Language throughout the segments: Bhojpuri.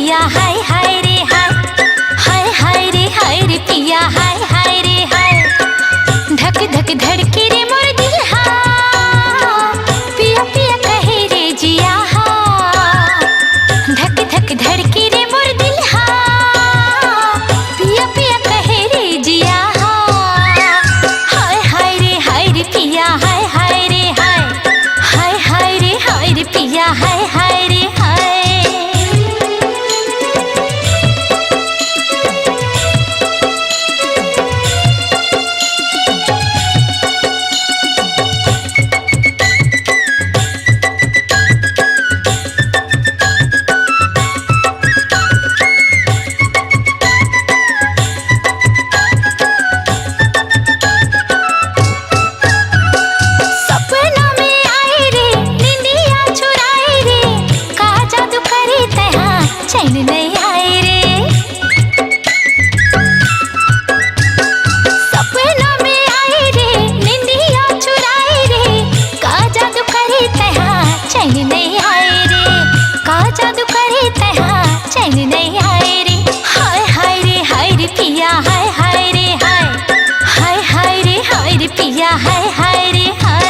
पिया हाय हाय रे हाय, हाय हाय रे हाय रे पिया हाय हाय रे हाय। धक धक धड़के रे मोर दिल हा, पिया पिया कहे रे जिया हा। धक धक धड़के रे मोर दिल हा, पिया पिया कहे रे जिया हा। हाय हाय रे पिया हाय हाय रे हाय, हाय हाय रे पिया हाय हाय रे हाय। चैन नहीं आए रे, सपना में आए रे, निंदिया चुराए रे, का जादू करे तहा चैन नहीं आए रे, का जादू करे तहा चैन नहीं आए रे। हाय रे पिया हाय हाय रे हाय, हाय रे पिया हाय हाय रे हाय।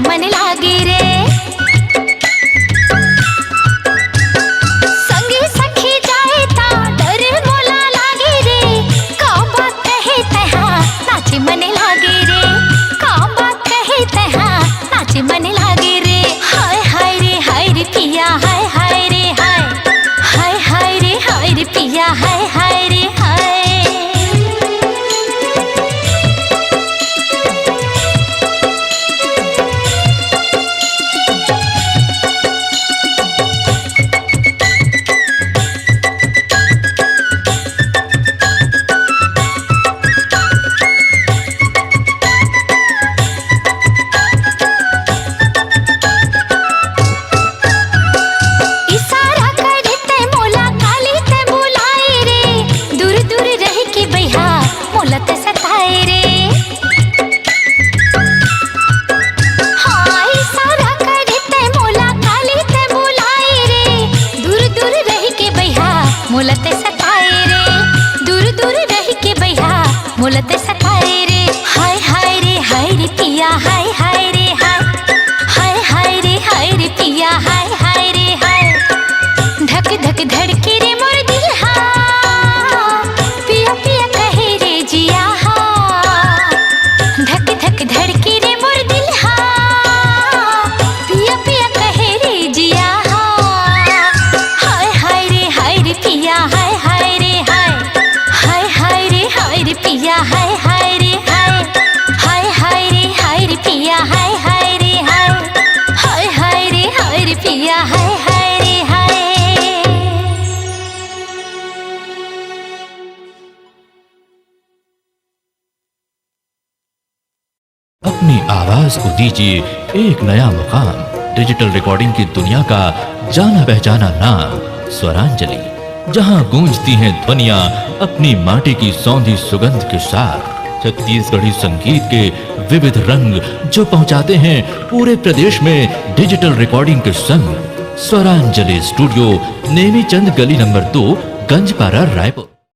मन लागे रे, संगी सखी जाए ता डर मोला लागे रे, का बात कहे तहा नाचे मन लागे रे, का बात कहे तहा नाचे मन लागे रे। हाय रे पिया हाय हाय रे हाय, हाय रे पिया हाय हाय रे हाय। मोलते सताए रे, दूर दूर रह के भैया मोलते सताए रे। हाय रे पिया हाय हाय रे हाय, हाय रे पिया हाय हाय रे हाय। धक धक धड़के रे मोर दिल हा, पिया पिया कहे रे जिया हा। धक धक धड़के रे मोर दिल हा, पिया पिया कहे रे जिया हा। हाय रे पिया हाय हाय रे हाय, हाय रे पिया हाय हाय रे हाय, हाय रे पिया हाय हाय रे हाय, हाय रे पिया हाय हाय रे हाय। अपनी आवाज को दीजिए एक नया मुकाम। डिजिटल रिकॉर्डिंग की दुनिया का जाना पहचाना नाम स्वरांजलि, जहां गूंजती हैं ध्वनियां अपनी माटी की सौंधी सुगंध के साथ। छत्तीसगढ़ी संगीत के विविध रंग जो पहुंचाते हैं पूरे प्रदेश में डिजिटल रिकॉर्डिंग के संग। स्वरांजलि स्टूडियो, नेमीचंद गली नंबर 2, गंजपारा, रायपुर।